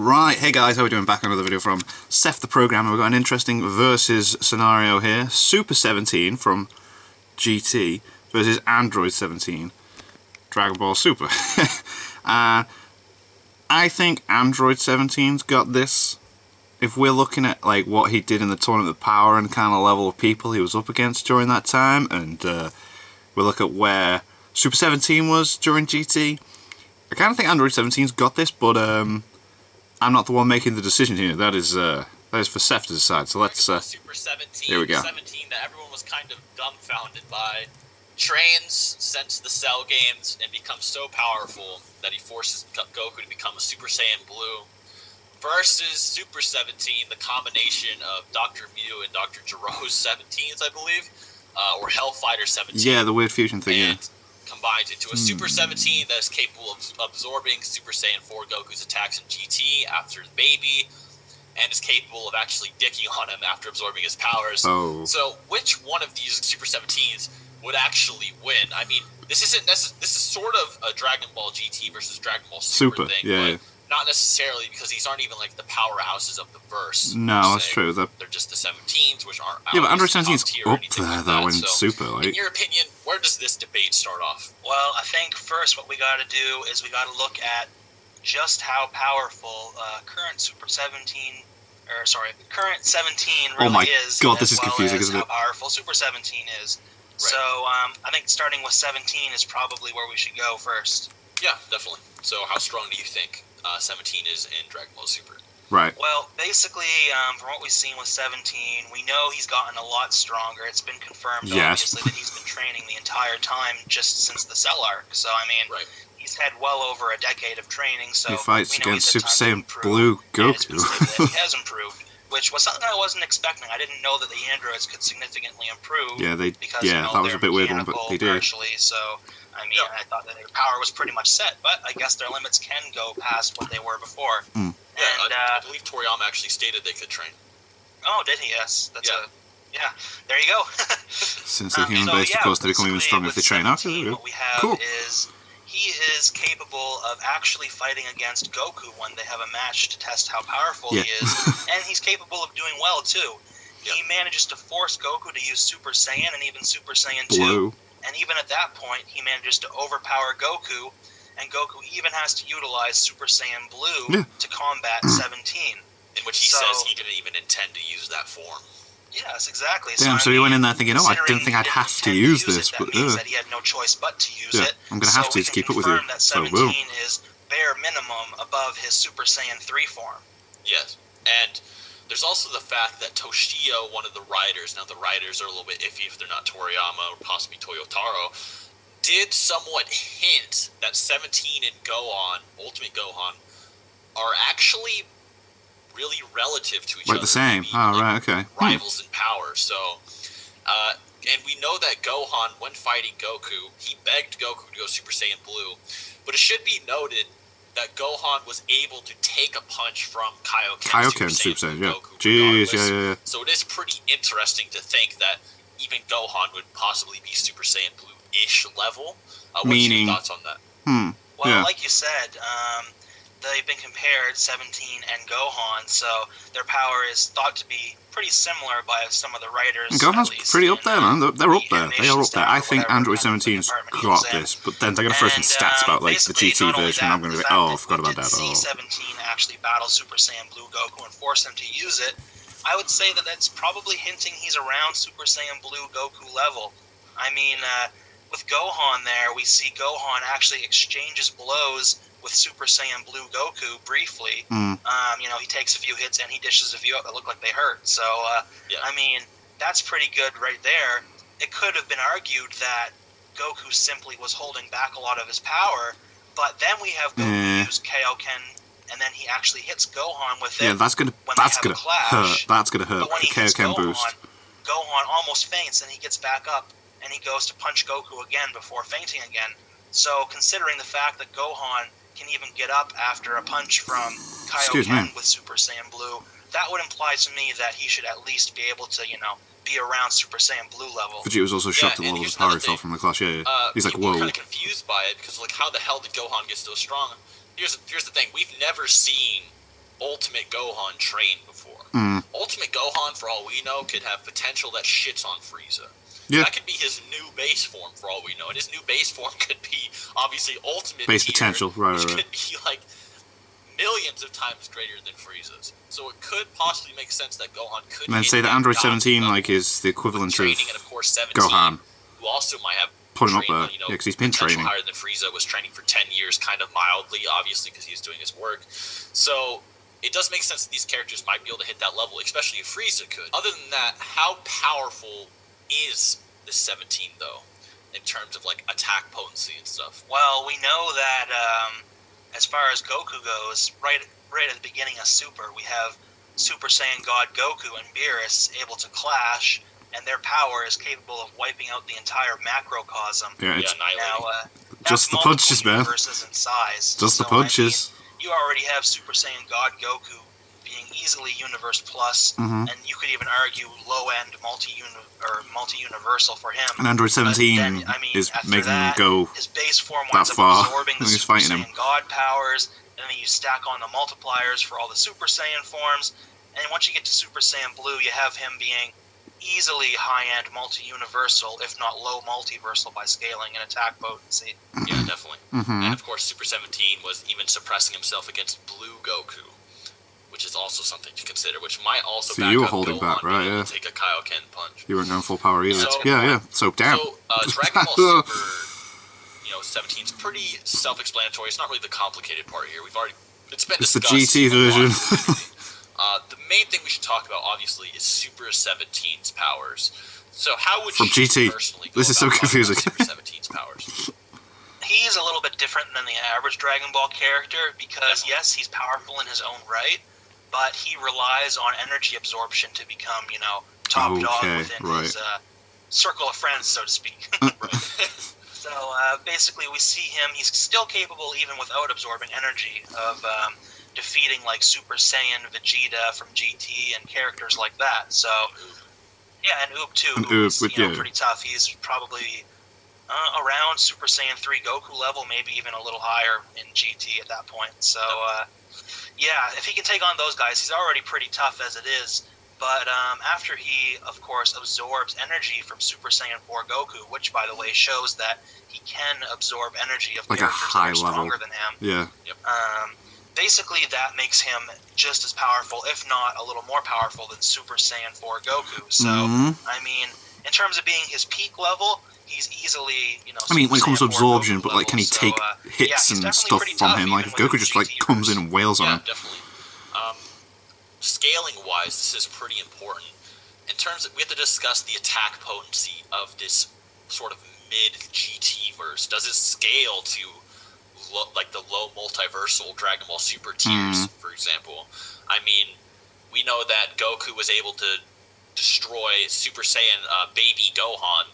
Alright, hey guys, how are we doing? Back on another video from Seth the Programmer. We've got an interesting versus scenario here. Super 17 from GT versus Android 17, Dragon Ball Super. I think Android 17's got this. If we're looking at like what he did in the Tournament of Power and kind of level of people he was up against during that time, and we look at where Super 17 was during GT, I kind of think Android 17's got this, but I'm not the one making the decision here. That is for Seth to decide. So let's Super 17. Here we go. 17 that everyone was kind of dumbfounded by. Trains sense the Cell games and becomes so powerful that he forces Goku to become a Super Saiyan Blue. Versus Super 17, the combination of Dr. Mew and Dr. Gero's 17s, I believe, or Hellfighter 17. Yeah, the weird fusion thing. And combines into a Super 17 that is capable of absorbing Super Saiyan 4 Goku's attacks in GT after his baby, and is capable of actually dicking on him after absorbing his powers. Oh. So, which one of these Super 17s would actually win? I mean, this is sort of a Dragon Ball GT versus Dragon Ball Super thing, yeah. but not necessarily, because these aren't even like the powerhouses of the verse. No, that's true. They're just the 17s, which aren't. Yeah, but Android top 17's tier or up anything there like though that. in So, Super. in Like, your opinion, where does this debate start off? Well, I think first what we got to do is we got to look at just how powerful current 17 really Oh my is. God, this is as well confusing, as isn't it? how powerful Super 17 is. Right. So I think starting with 17 is probably where we should go first. Yeah, definitely. So, how strong do you think 17 is in Dragon Ball Super? right. Well, basically, from what we've seen with 17, we know he's gotten a lot stronger. It's been confirmed, Yes. obviously, that he's been training the entire time just since the Cell arc. So, I mean, Right. he's had well over a decade of training. So He fights we know against he's had Super time to Saiyan improve, Blue and it's been stated that Goku. he has improved, which was something I wasn't expecting. I didn't know that the androids could significantly improve. Yeah, because, that was they're a bit weird one, but mechanical he did. partially, so I mean, I thought that their power was pretty much set, but I guess their limits can go past what they were before. Yeah, And I believe Toriyama actually stated they could train. oh, did he? Yes, that's Yeah. there you go. Since they're human based, of course, they become even basically stronger if they with train. 17, Okay, there we go. what we have Cool. is he is capable of actually fighting against Goku when they have a match to test how powerful Yeah. he is, and he's capable of doing well too. He manages to force Goku to use Super Saiyan and even Super Saiyan 2. Blue. And even at that point, he manages to overpower Goku, and Goku even has to utilize Super Saiyan Blue to combat 17. In which he says he didn't even intend to use that form. Yes, exactly. Damn, so he went in there thinking, oh, I didn't think I'd have to use this, that but means that he had no choice but to use it. I'm going to have to keep up with you. That So, 17 boom. is bare minimum above his Super Saiyan 3 form. Yes. And there's also the fact that Toshio, one of the writers, now the writers are a little bit iffy if they're not Toriyama or possibly Toyotaro, did somewhat hint that 17 and Gohan, Ultimate Gohan, are actually really relative to each other. Like the same. Maybe, Oh, like, right, okay. Rivals in power. So, and we know that Gohan, when fighting Goku, he begged Goku to go Super Saiyan Blue. But it should be noted that Gohan was able to take a punch from Kaioken Super Saiyan, yeah. Goku Jeez, regardless. yeah. So it is pretty interesting to think that even Gohan would possibly be Super Saiyan Blue-ish level. What's Meaning- your thoughts on that? Well, Yeah. like you said, they've been compared, 17 and Gohan, so their power is thought to be pretty similar by some of the writers. And Gohan's at least, pretty up there, man. They're up the there. They are up there. I think animation Android style or whatever 17's department he got was in. this, but then they're going to throw some stats about like the basically, GT not only version, and I'm going to the be like, fact oh, I that forgot we about did that. see Oh. 17 actually battle Super Saiyan Blue Goku and force him to use it. I would say that that's probably hinting he's around Super Saiyan Blue Goku level. I mean, with Gohan there, we see Gohan actually exchanges blows with Super Saiyan Blue Goku briefly. He takes a few hits and he dishes a few out that look like they hurt. So, I mean, that's pretty good right there. It could have been argued that Goku simply was holding back a lot of his power, but then we have Goku use Kaioken, and then he actually hits Gohan with it. Yeah, that's gonna when they have a hurt. clash. That's gonna hurt. But when The he hits Kaioken Gohan, boost. Gohan almost faints, and he gets back up, and he goes to punch Goku again before fainting again. So, considering the fact that Gohan can even get up after a punch from Excuse me. Kaioken with Super Saiyan Blue, that would imply to me that he should at least be able to, be around Super Saiyan Blue level. Vegeta was also shocked at the and level of here's power he another felt thing. from the clash. Yeah. He's like, People are whoa. kind of confused by it because, like, how the hell did Gohan get so strong? Here's the thing: we've never seen Ultimate Gohan trained before. Ultimate Gohan, for all we know, could have potential that shits on Frieza. Yeah. That could be his new base form, for all we know. And his new base form could be, obviously, Ultimate Base tier, potential, right, which right. could be, like, millions of times greater than Frieza's. So it could possibly make sense that Gohan could And then hit say that Android God 17 level like is the with equivalent of training, and of course 17, Gohan. who also might have Put him up training, there. you know, Yeah, 'cause he's been potential training. higher than Frieza, was training for 10 years, kind of mildly, obviously, because he was doing his work. So it does make sense that these characters might be able to hit that level, especially if Frieza could. Other than that, how powerful is this 17, though, in terms of, like, attack potency and stuff? Well, we know that as far as Goku goes, right at the beginning of Super, we have Super Saiyan God Goku and Beerus able to clash, and their power is capable of wiping out the entire macrocosm. Yeah, it's Now, just that's the punches, multiple man. universes in size. Just the So, I mean, punches. you already have Super Saiyan God Goku being easily Universe Plus, Mhm. and you could even argue low-end multi-universal for him. And Android 17 then, I mean, is after making that, him go his base form that winds up far absorbing the when he's Super fighting Saiyan him. God powers, and then you stack on the multipliers for all the Super Saiyan forms, and once you get to Super Saiyan Blue, you have him being easily high-end multi-universal, if not low multiversal by scaling and attack potency. Yeah, definitely. Mhm. And of course, Super 17 was even suppressing himself against Blue Goku, which is also something to consider, which might also So back you were up holding Gohan back, being right, able yeah. to take a Kaioken punch. You weren't going full power either. So- yeah. So damn. So, Dragon Ball Super, 17 is pretty self-explanatory. It's not really the complicated part here. It's been It's the discussed GT a lot. version. The main thing we should talk about, obviously, is Super 17's powers. So how would From you GT. personally go This is so about talking confusing. about Super 17's powers? He's a little bit different than the average Dragon Ball character because, Definitely. yes, he's powerful in his own right, but he relies on energy absorption to become, top dog Okay, within right. his circle of friends, so to speak. So basically, we see him. He's still capable, even without absorbing energy, of defeating like Super Saiyan Vegeta from GT and characters like that. So yeah, and Oop too. And who's, Oop, yeah. pretty tough. He's probably around Super Saiyan 3 Goku level, maybe even a little higher in GT at that point. So yeah, if he can take on those guys, he's already pretty tough as it is. But after he, of course, absorbs energy from Super Saiyan 4 Goku, which, by the way, shows that he can absorb energy of Like a characters high that are level. stronger than him. Yeah. Basically, that makes him just as powerful, if not a little more powerful, than Super Saiyan 4 Goku. So, Mhm. I mean, in terms of being his peak level, he's easily, I mean, when it comes to Super Saiyan 4 absorption, Goku but like, can he level. take So, hits yeah, he's and definitely stuff pretty from tough, him? Like, even Goku with just like GT comes in verse. and wails on Yeah, him. definitely. Scaling-wise, this is pretty important. In terms of, we have to discuss the attack potency of this sort of mid-GT verse. Does it scale to the low multiversal Dragon Ball Super tiers, for example? I mean, we know that Goku was able to destroy Super Saiyan Baby Gohan,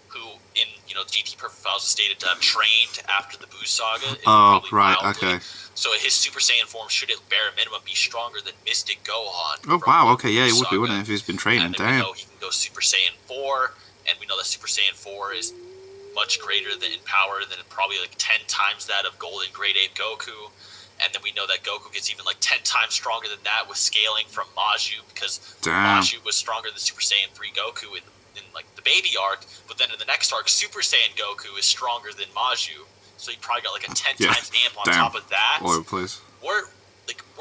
who in GT Perfect Files is stated to have trained after the Buu Saga. Oh, probably right, mildly. okay. So his Super Saiyan form should at bare minimum be stronger than Mystic Gohan. Oh, from wow, the okay, yeah, Buu he would be, Saga. wouldn't it, if he's been training? And then we Damn. know he can go Super Saiyan 4, and we know that Super Saiyan 4 is much greater than in power than probably like 10 times that of Golden Grade Ape Goku. And then we know that Goku gets even like 10 times stronger than that with scaling from Maju, because Damn. Maju was stronger than Super Saiyan 3 Goku in like the baby arc, but then in the next arc, Super Saiyan Goku is stronger than Maju, so he probably got like a 10 Yeah, times amp on damn. top of that. All over the place. Where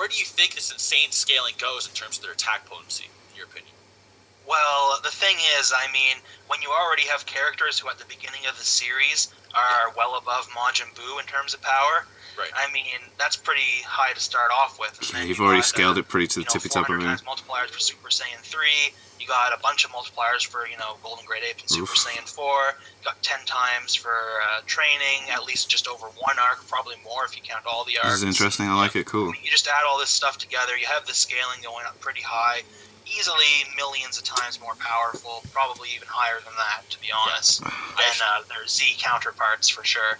do you think this insane scaling goes in terms of their attack potency, in your opinion? Well, the thing is, I mean, when you already have characters who at the beginning of the series are well above Majin Buu in terms of power, Right. I mean, that's pretty high to start off with. And Yeah, then you've you already got, scaled it pretty to the 400 tippy top of it. times multipliers for Super Saiyan 3. You got a bunch of multipliers for, Golden Grade Ape and Super Oof. Saiyan 4. You got 10 times for training, at least just over one arc, probably more if you count all the This arcs. is interesting, I like it, cool. You just add all this stuff together, you have the scaling going up pretty high, easily millions of times more powerful, probably even higher than that, to be honest, than their Z counterparts for sure.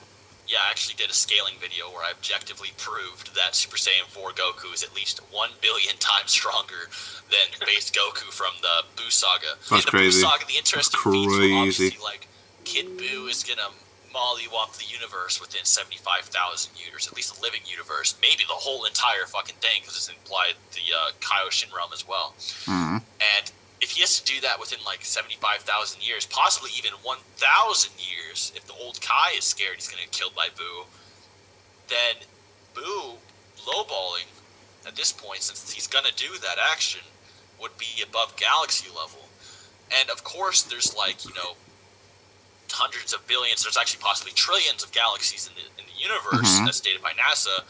Yeah, I actually did a scaling video where I objectively proved that Super Saiyan 4 Goku is at least 1 billion times stronger than base Goku from the Buu Saga. That's in the crazy. Buu Saga, the interesting That's feats were crazy. obviously like Kid Buu is gonna mollywop the universe within 75,000 years, at least a living universe, maybe the whole entire fucking thing, because it's implied the Kaioshin realm as well. Mm-hmm. And if he has to do that within like 75,000 years, possibly even 1,000 years, if the old Kai is scared he's going to get killed by Boo, then Boo lowballing at this point, since he's going to do that action, would be above galaxy level. And of course, there's like, you know, hundreds of billions, there's actually possibly trillions of galaxies in the universe, as stated by NASA.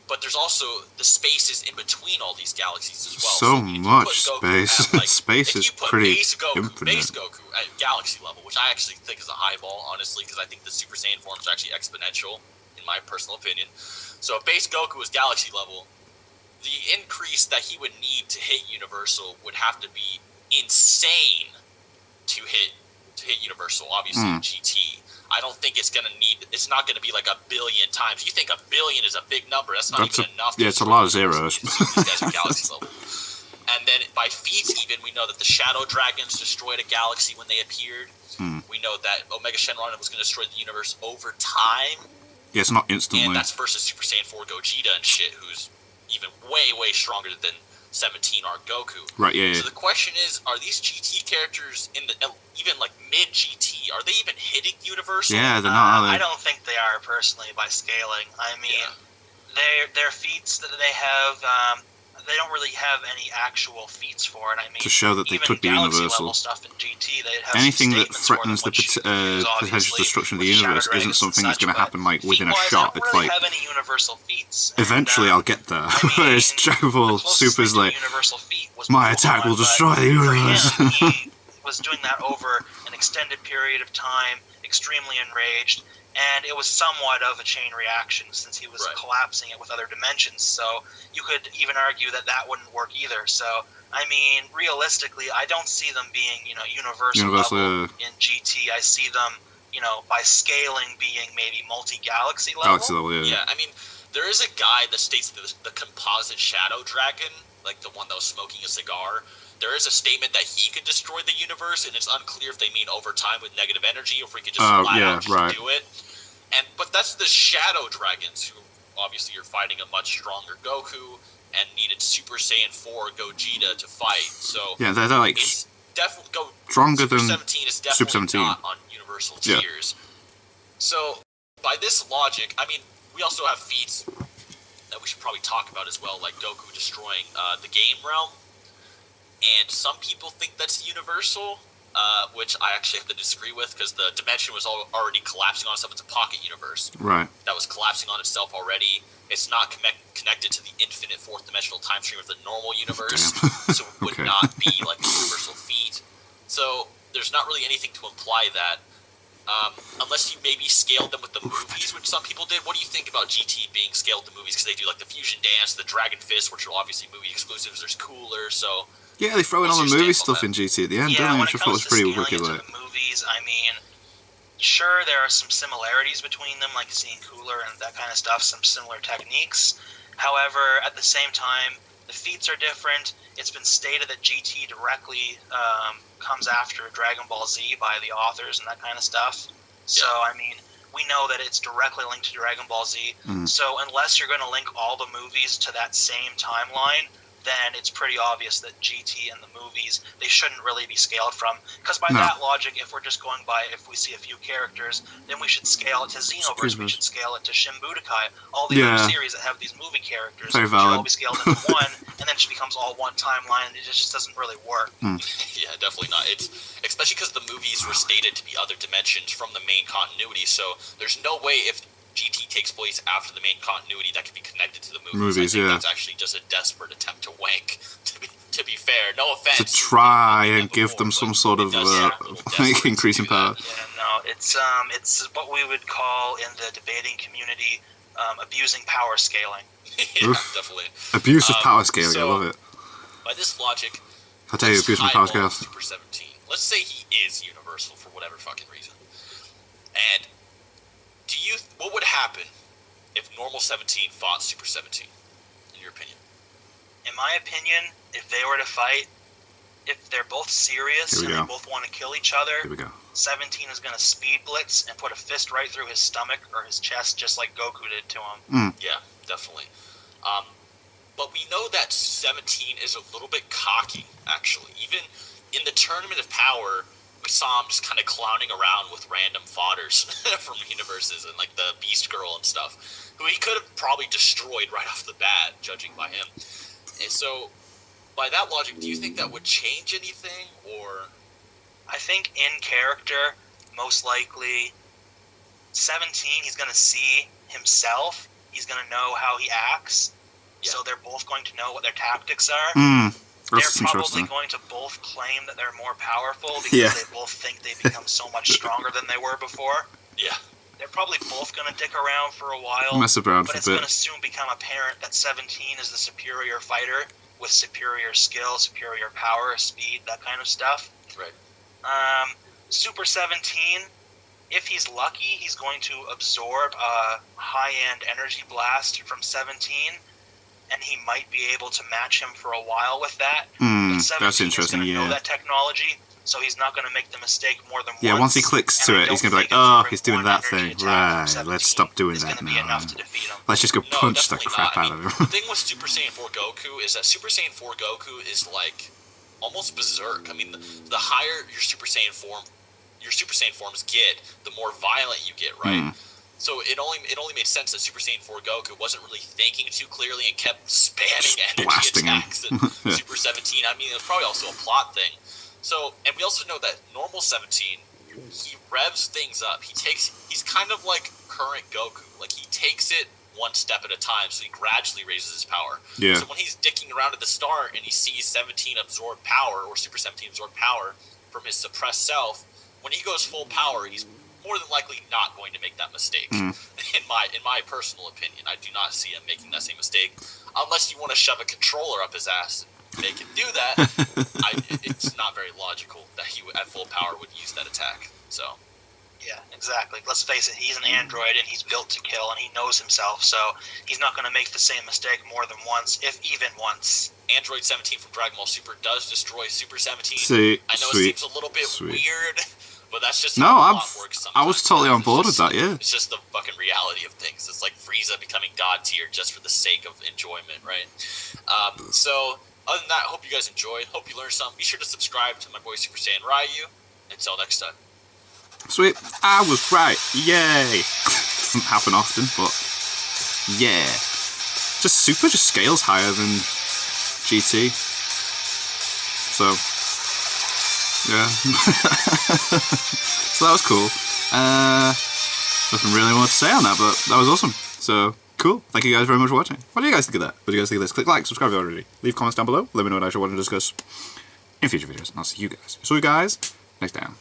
But there's also the spaces in between all these galaxies as well. So much space. At, like, space is pretty infinite. Base Goku at galaxy level, which I actually think is a high ball, honestly, because I think the Super Saiyan form is actually exponential, in my personal opinion. So if Base Goku is galaxy level, the increase that he would need to hit Universal would have to be insane to hit Universal. Obviously, GT. I don't think it's not gonna be like a billion times. You think a billion is a big number? That's not even enough. Yeah, it's a lot of zeros. These guys are galaxy level. And then by feats, even we know that the Shadow Dragons destroyed a galaxy when they appeared. We know that Omega Shenron was going to destroy the universe over time. Yeah, it's not instantly. And that's versus Super Saiyan 4 Gogeta and shit, who's even way stronger than 17 are Goku. Right, yeah. So the question is, are these GT characters in the even like mid GT? Are they even hitting Universal? Yeah, they're not. Are they? I don't think they are personally by scaling. I mean, their feats that they have, they don't really have any actual feats for it. I mean, to show that they could be universal. Level stuff in GT, they have anything that threatens the potential destruction of the universe isn't something that's going to happen like within a shot. It's really like have any universal feats. Eventually, I'll get there. I mean, Whereas Dragon Ball Super's like, my attack will destroy the universe. He was doing that over an extended period of time, extremely enraged, and it was somewhat of a chain reaction since he was collapsing it with other dimensions. So you could even argue that wouldn't work either. So I mean, realistically, I don't see them being, you know, universal level in GT. I see them, you know, by scaling being maybe multi-galaxy level. Galaxy level, yeah. Yeah, I mean, there is a guy that states that the composite Shadow Dragon, like the one that was smoking a cigar, there is a statement that he could destroy the universe, and it's unclear if they mean over time with negative energy, or if we could just flat out do it. But that's the Shadow Dragons, who obviously are fighting a much stronger Goku, and needed Super Saiyan 4 Gogeta to fight. So yeah, they're like it's definitely stronger Super than 17 is definitely Super 17. Not on universal tiers. So by this logic, I mean, we also have feats that we should probably talk about as well, like Goku destroying the game realm. And some people think that's universal, which I actually have to disagree with, because the dimension was already collapsing on itself. It's a pocket universe. Right. That was collapsing on itself already. It's not connected to the infinite fourth dimensional time stream of the normal universe, so it would not be like a universal feat. So there's not really anything to imply that, unless you maybe scaled them with the movies, which some people did. What do you think about GT being scaled with the movies? Because they do like the Fusion Dance, the Dragon Fist, which are obviously movie exclusives. There's Cooler, so... Yeah, they throw in all the movie stuff in GT at the end, don't they? Which I thought was pretty wicked. The movies, I mean, sure, there are some similarities between them, like seeing Cooler and that kind of stuff, some similar techniques. However, at the same time, the feats are different. It's been stated that GT directly comes after Dragon Ball Z by the authors and that kind of stuff. So, I mean, we know that it's directly linked to Dragon Ball Z. So unless you're going to link all the movies to that same timeline, then it's pretty obvious that GT and the movies, they shouldn't really be scaled from. Because by that logic, if we're just going by, if we see a few characters, then we should scale it to Xenoverse, we should scale it to Shin Budokai, all the other series that have these movie characters should all be scaled into one, and then it just becomes all one timeline, and it just doesn't really work. Yeah, definitely not. It's especially because the movies were stated to be other dimensions from the main continuity, so there's no way if GT takes place after the main continuity that can be connected to the movies. I think that's actually just a desperate attempt to wank, to be fair. No offense. To try and give them some sort of increase in power. Yeah, no, it's what we would call in the debating community abusing power scaling. Yeah, definitely. Abusive power scaling, I love it. By this logic, I'll tell you, abuse my power scale. Super 17. Let's say he is universal for whatever fucking reason. And what would happen if normal 17 fought Super 17, in your opinion? In my opinion, if they were to fight, if they're both serious and they both want to kill each other, Here we go. 17 is going to speed blitz and put a fist right through his stomach or his chest, just like Goku did to him. Yeah, definitely. But we know that 17 is a little bit cocky, actually. Even in the Tournament of Power, we saw him just kind of clowning around with random fodders from universes and like the Beast Girl and stuff, who he could have probably destroyed right off the bat, judging by him. And so, by that logic, do you think that would change anything, or? I think in character, most likely, 17, he's going to see himself. He's going to know how he acts. Yeah. So they're both going to know what their tactics are. That's they're probably going to both claim that they're more powerful because they both think they become so much stronger than they were before. Yeah. They're probably both going to dick around for a while. Mess around but for a it's bit. going to soon become apparent that 17 is the superior fighter with superior skill, superior power, speed, that kind of stuff. Right. Super 17, if he's lucky, he's going to absorb a high-end energy blast from 17, and he might be able to match him for a while with that. But 17 that's interesting, is going to know that technology, so he's not going to make the mistake more than once. Yeah, once he clicks to it, he's going to be like, oh, he's doing that thing. Right, let's stop doing that now. Let's just go punch the crap out of him. The thing with Super Saiyan 4 Goku is that Super Saiyan 4 Goku is like almost berserk. I mean, the higher your Super Saiyan forms get, the more violent you get, right? So it only made sense that Super Saiyan 4 Goku wasn't really thinking too clearly and kept spamming energy attacks at Super 17. I mean, it was probably also a plot thing. So, and we also know that normal 17, he revs things up. He's kind of like current Goku. Like, he takes it one step at a time, so he gradually raises his power. Yeah. So when he's dicking around at the start and he sees 17 absorb power, or Super 17 absorb power from his suppressed self, when he goes full power, he's more than likely not going to make that mistake. In my personal opinion, I do not see him making that same mistake, unless you want to shove a controller up his ass and make him do that. It's not very logical that he at full power would use that attack. So. Yeah, exactly. Let's face it, he's an android and he's built to kill and he knows himself, so he's not going to make the same mistake more than once, if even once. Android 17 from Dragon Ball Super does destroy Super 17. I know it seems a little bit weird, but that's just how the plot works sometimes. I was totally on board with that, yeah. It's just the fucking reality of things. It's like Frieza becoming God tier just for the sake of enjoyment, right? So, other than that, hope you guys enjoyed. Hope you learned something. Be sure to subscribe to my boy Super Saiyan Ryu. Until next time. Sweet. I was right. Yay. Doesn't happen often, but yeah. Just Super just scales higher than GT. So, yeah. So that was cool. Nothing really more to say on that, but that was awesome. So, cool. Thank you guys very much for watching. What do you guys think of that? What do you guys think of this? Click like, subscribe if you already. Leave comments down below. Let me know what I should want to discuss in future videos. And I'll see you guys next time.